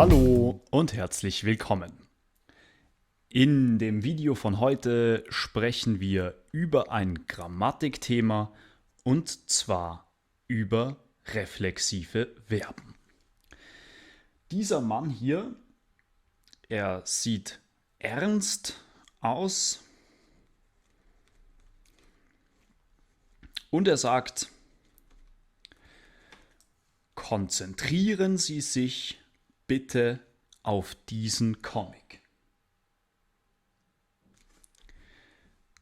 Hallo und herzlich willkommen. In dem Video von heute sprechen wir über ein Grammatikthema und zwar über reflexive Verben. Dieser Mann hier, er sieht ernst aus und er sagt: Konzentrieren Sie sich bitte auf diesen Comic.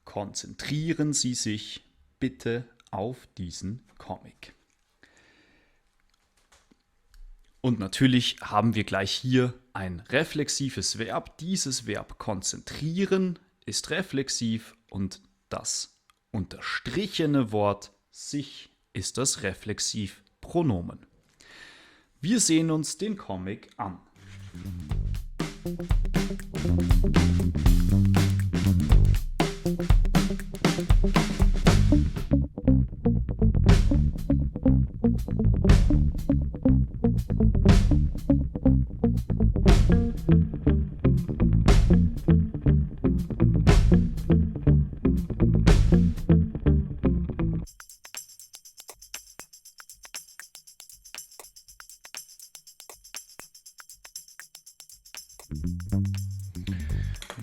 Konzentrieren Sie sich bitte auf diesen Comic. Und natürlich haben wir gleich hier ein reflexives Verb. Dieses Verb konzentrieren ist reflexiv und das unterstrichene Wort sich ist das Reflexivpronomen. Wir sehen uns den Comic an.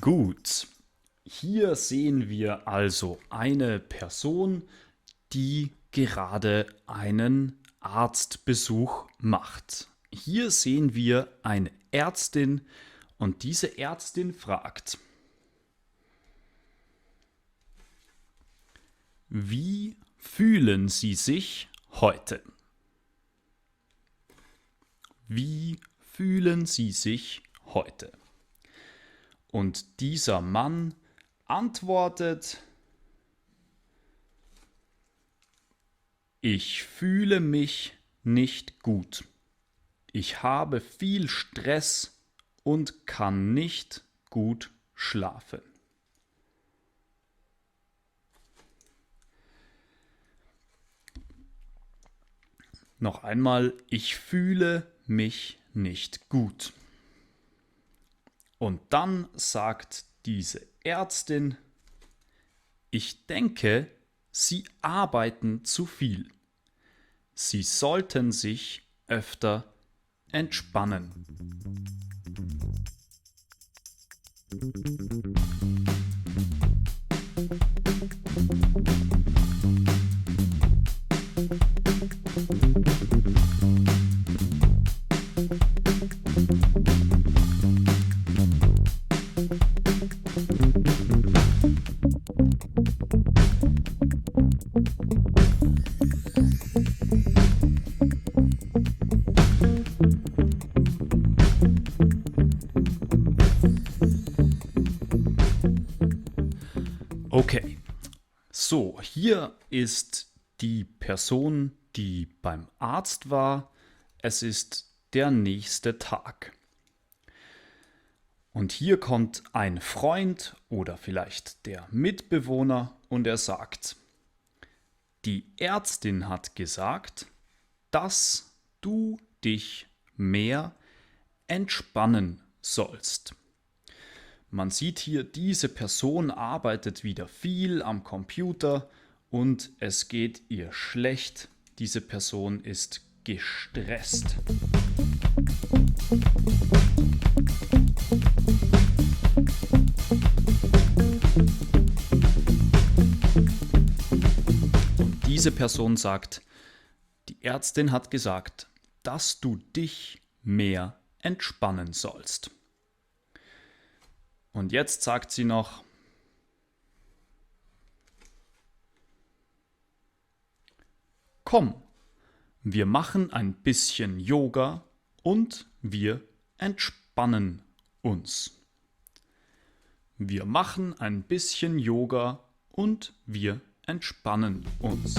Gut, hier sehen wir also eine Person, die gerade einen Arztbesuch macht. Hier sehen wir eine Ärztin und diese Ärztin fragt: Wie fühlen Sie sich heute? Wie fühlen Sie sich heute? Und dieser Mann antwortet: Ich fühle mich nicht gut. Ich habe viel Stress und kann nicht gut schlafen. Noch einmal: Ich fühle mich nicht gut. Und dann sagt diese Ärztin: Ich denke, Sie arbeiten zu viel. Sie sollten sich öfter entspannen. Okay, so, hier ist die Person, die beim Arzt war. Es ist der nächste Tag. Und hier kommt ein Freund oder vielleicht der Mitbewohner und er sagt: Die Ärztin hat gesagt, dass du dich mehr entspannen sollst. Man sieht hier, diese Person arbeitet wieder viel am Computer und es geht ihr schlecht. Diese Person ist gestresst. Und diese Person sagt: Die Ärztin hat gesagt, dass du dich mehr entspannen sollst. Und jetzt sagt sie noch: Komm, wir machen ein bisschen Yoga und wir entspannen uns. Wir machen ein bisschen Yoga und wir entspannen uns.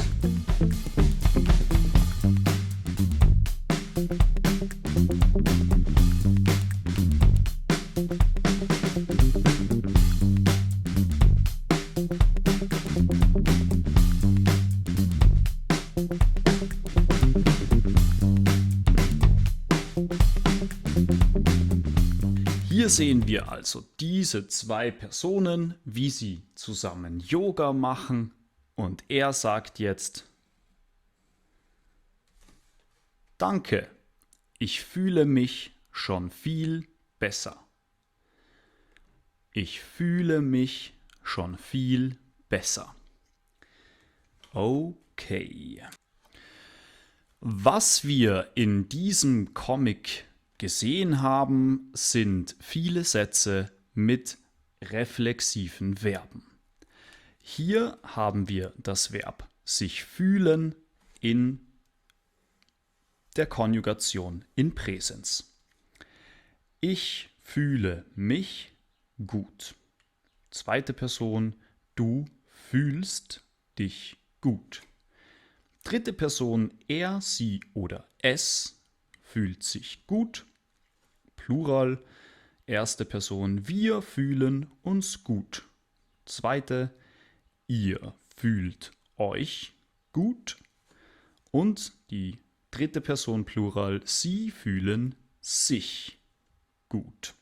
Hier sehen wir also diese zwei Personen, wie sie zusammen Yoga machen. Und er sagt jetzt: Danke, ich fühle mich schon viel besser. Ich fühle mich schon viel besser. Okay. Was wir in diesem Comic gesehen haben, sind viele Sätze mit reflexiven Verben. Hier haben wir das Verb sich fühlen in der Konjugation in Präsens. Ich fühle mich gut. Zweite Person, du fühlst dich gut. Dritte Person, er, sie oder es fühlt sich gut. Plural. Erste Person, wir fühlen uns gut. Zweite, ihr fühlt euch gut. Und die dritte Person, Plural, sie fühlen sich gut.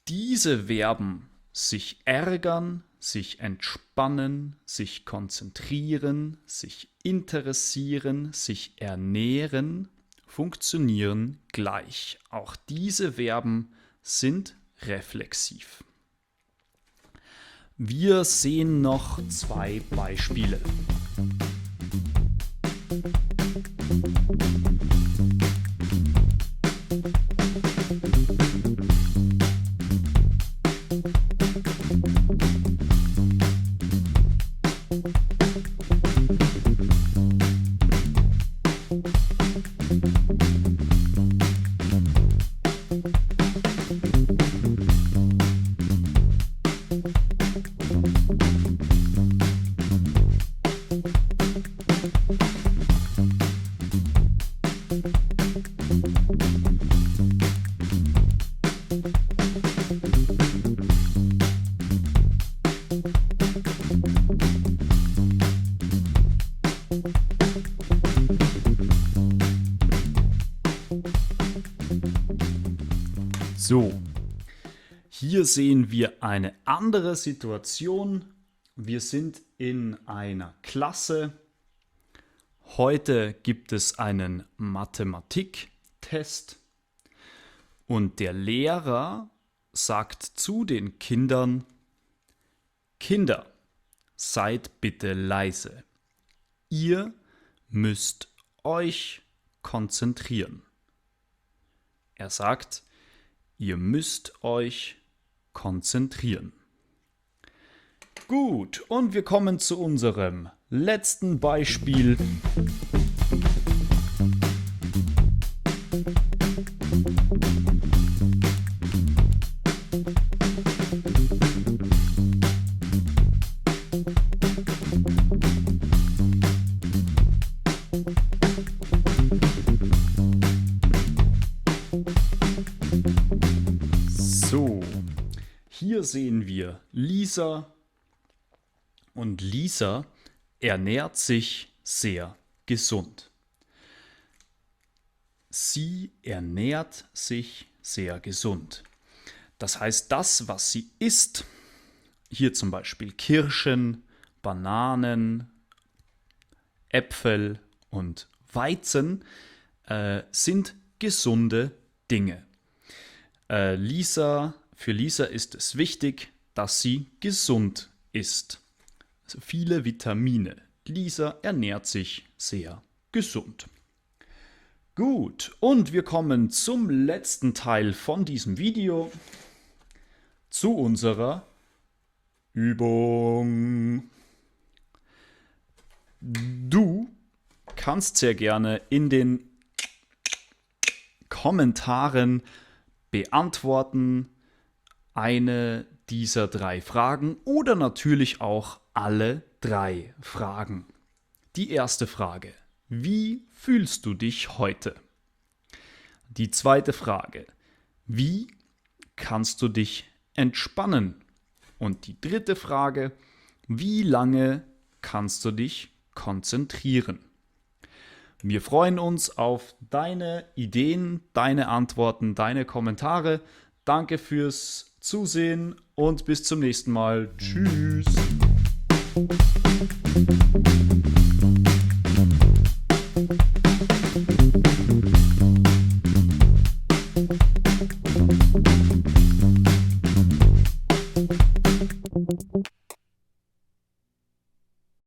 Diese Verben sich ärgern, sich entspannen, sich konzentrieren, sich interessieren, sich ernähren, funktionieren gleich. Auch diese Verben sind reflexiv. Wir sehen noch zwei Beispiele. So, hier sehen wir eine andere Situation. Wir sind in einer Klasse. Heute gibt es einen Mathematiktest und der Lehrer sagt zu den Kindern: Kinder, seid bitte leise. Ihr müsst euch konzentrieren. Er sagt: Ihr müsst euch konzentrieren. Gut, und wir kommen zu unserem letzten Beispiel. So, hier sehen wir Lisa und Lisa ernährt sich sehr gesund. Sie ernährt sich sehr gesund. Das heißt, das, was sie isst, hier zum Beispiel Kirschen, Bananen, Äpfel und Weizen, sind gesunde Dinge. Für Lisa ist es wichtig, dass sie gesund ist. Also viele Vitamine. Lisa ernährt sich sehr gesund. Gut, und wir kommen zum letzten Teil von diesem Video, zu unserer Übung. Du kannst sehr gerne in den Kommentaren beantworten eine dieser drei Fragen oder natürlich auch alle drei Fragen. Die erste Frage: Wie fühlst du dich heute? Die zweite Frage: Wie kannst du dich entspannen? Und die dritte Frage: Wie lange kannst du dich konzentrieren? Wir freuen uns auf deine Ideen, deine Antworten, deine Kommentare. Danke fürs Zusehen und bis zum nächsten Mal. Tschüss.